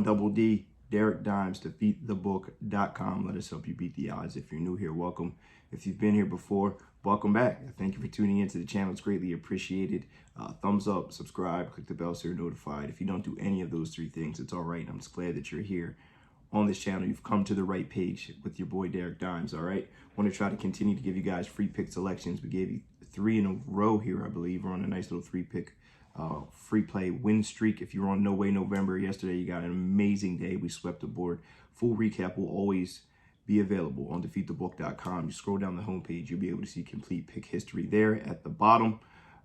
Double D, Derek Dimes, defeatthebook.com. Let us help you beat the odds. If you're new here, welcome. If you've been here before, welcome back. Thank you for tuning into the channel. It's greatly appreciated. Thumbs up, subscribe, click the bell so you're notified. If you don't do any of those three things, it's all right. I'm just glad that you're here on this channel. You've come to the right page with your boy Derek Dimes. All right, want to try to continue to give you guys free pick selections. We gave you 3 in a row here, I believe. We're on a nice little 3-pick free play win streak. If you were on No Way November yesterday, you got an amazing day. We swept the board. Full recap will always be available on defeatthebook.com. You scroll down the homepage, you'll be able to see complete pick history there at the bottom.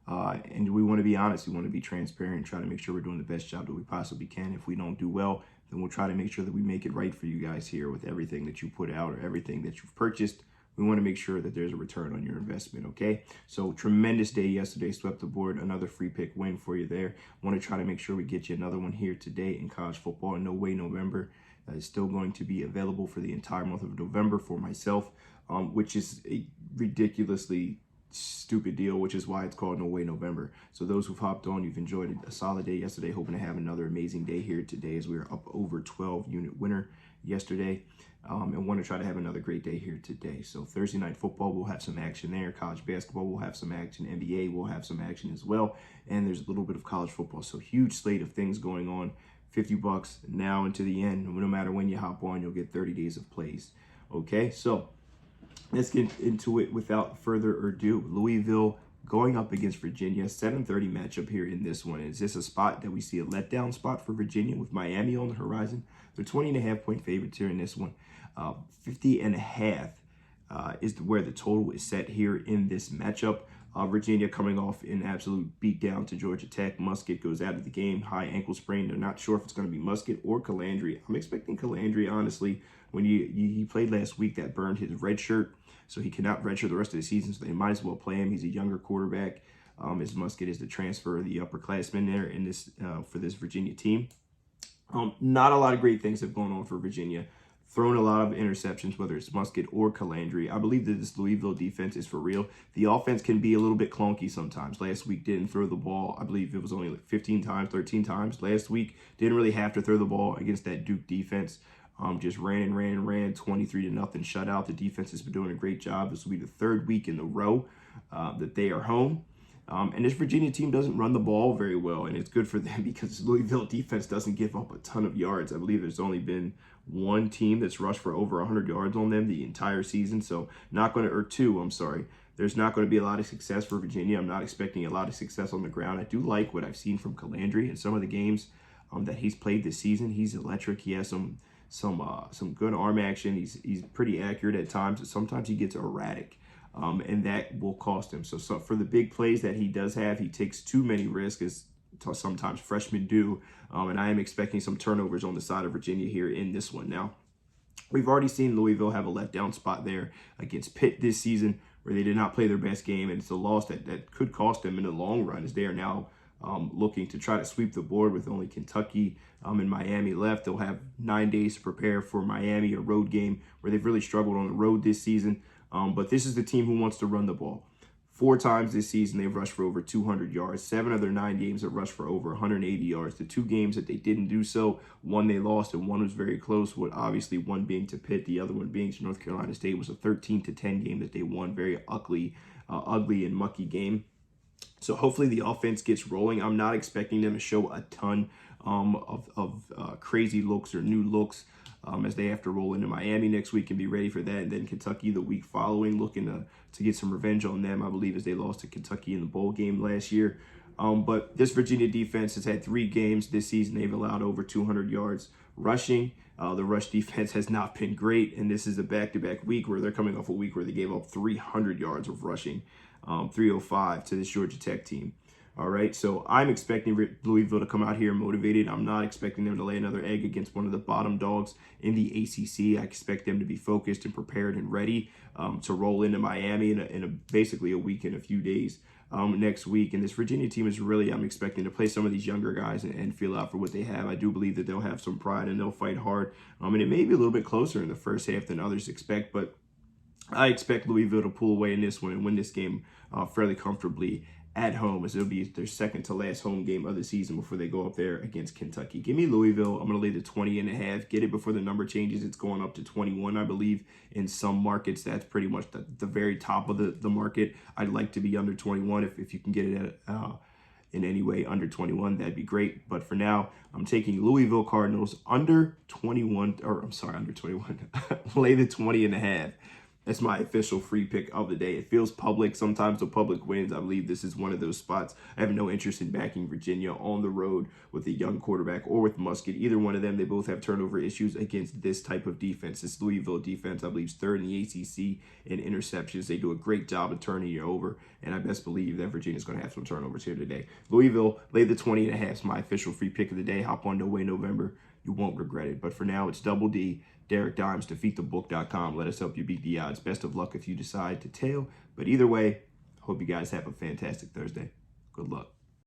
And we want to be honest, we want to be transparent, try to make sure we're doing the best job that we possibly can. If we don't do well, then we'll try to make sure that we make it right for you guys here with everything that you put out or everything that you've purchased. We want to make sure that there's a return on your investment, okay? So tremendous day yesterday, swept the board, another free pick win for you there. Want to try to make sure we get you another one here today in college football. No Way November is still going to be available for the entire month of November for myself, which is a ridiculously stupid deal, which is why it's called No Way November. So those who've hopped on, you've enjoyed a solid day yesterday, hoping to have another amazing day here today as we were up over 12 unit winner yesterday, and want to try to have another great day here today. So Thursday night football, we'll have some action there. College basketball, we'll have some action. NBA, we'll have some action as well, and there's a little bit of college football. So huge slate of things going on. $50 now into the end. No matter when you hop on, you'll get 30 days of plays. Okay, so let's get into it without further ado. Louisville going up against Virginia, 7:30 matchup here in this one. Is this a spot that we see a letdown spot for Virginia with Miami on the horizon? They're 20.5-point favorites here in this one. 50.5 is where the total is set here in this matchup. Virginia coming off an absolute beatdown to Georgia Tech. Musket goes out of the game, high ankle sprain. They're not sure if it's going to be Musket or Calandry. I'm expecting Calandry, honestly. When he played last week, that burned his red shirt, so he cannot redshirt the rest of the season, so they might as well play him. He's a younger quarterback. As Musket is the transfer, the upperclassman there in this for this Virginia team. Not a lot of great things have gone on for Virginia. Thrown a lot of interceptions, whether it's Musket or Calandry. I believe that this Louisville defense is for real. The offense can be a little bit clunky sometimes. Last week didn't throw the ball. I believe it was only like 15 times, 13 times. Last week didn't really have to throw the ball against that Duke defense. Just ran, 23-0 shutout. The defense has been doing a great job. This will be the 3rd week in a row that they are home. And this Virginia team doesn't run the ball very well, and it's good for them because Louisville defense doesn't give up a ton of yards. I believe there's only been one team that's rushed for over 100 yards on them the entire season. So there's not going to be a lot of success for Virginia. I'm not expecting a lot of success on the ground. I do like what I've seen from Calandry in some of the games that he's played this season. He's electric. He has some good arm action. He's pretty accurate at times. Sometimes he gets erratic. And that will cost him. So for the big plays that he does have, he takes too many risks, as sometimes freshmen do. And I am expecting some turnovers on the side of Virginia here in this one. Now, we've already seen Louisville have a letdown spot there against Pitt this season, where they did not play their best game, and it's a loss that could cost them in the long run, as they are now looking to try to sweep the board with only Kentucky and Miami left. They'll have 9 days to prepare for Miami, a road game where they've really struggled on the road this season. But this is the team who wants to run the ball. 4 times this season, they've rushed for over 200 yards. 7 of their 9 games have rushed for over 180 yards. The 2 games that they didn't do so, one they lost and one was very close, with obviously one being to Pitt, the other one being to North Carolina State. It was a 13-10 game that they won. Very ugly and mucky game. So hopefully the offense gets rolling. I'm not expecting them to show a ton of crazy looks or new looks as they have to roll into Miami next week and be ready for that. And then Kentucky the week following, looking to get some revenge on them, I believe, as they lost to Kentucky in the bowl game last year. But this Virginia defense has had 3 games this season. They've allowed over 200 yards rushing. The rush defense has not been great, and this is a back-to-back week where they're coming off a week where they gave up 300 yards of rushing, 305 to this Georgia Tech team. All right, so I'm expecting Louisville to come out here motivated. I'm not expecting them to lay another egg against one of the bottom dogs in the ACC. I expect them to be focused and prepared and ready to roll into Miami in basically a week and a few days next week. And this Virginia team is really, I'm expecting to play some of these younger guys and feel out for what they have. I do believe that they'll have some pride and they'll fight hard. And it may be a little bit closer in the first half than others expect, but I expect Louisville to pull away in this one and win this game fairly comfortably at home, as it'll be their second to last home game of the season before they go up there against Kentucky. Give me Louisville. I'm going to lay the 20.5. Get it before the number changes. It's going up to 21, I believe. In some markets, that's pretty much the very top of the market. I'd like to be under 21 if you can get it at in any way under 21, that'd be great. But for now, I'm taking Louisville Cardinals under 21, or I'm sorry, under 21. Lay the 20.5. That's my official free pick of the day. It feels public. Sometimes the public wins. I believe this is one of those spots. I have no interest in backing Virginia on the road with a young quarterback or with Musket. Either one of them, they both have turnover issues against this type of defense. This Louisville defense, I believe, is third in the ACC in interceptions. They do a great job of turning you over, and I best believe that Virginia's going to have some turnovers here today. Louisville, lay the 20.5 is my official free pick of the day. Hop on No Way November. You won't regret it. But for now, it's Double D, Derek Dimes, defeatthebook.com. Let us help you beat the odds. Best of luck if you decide to tail. But either way, hope you guys have a fantastic Thursday. Good luck.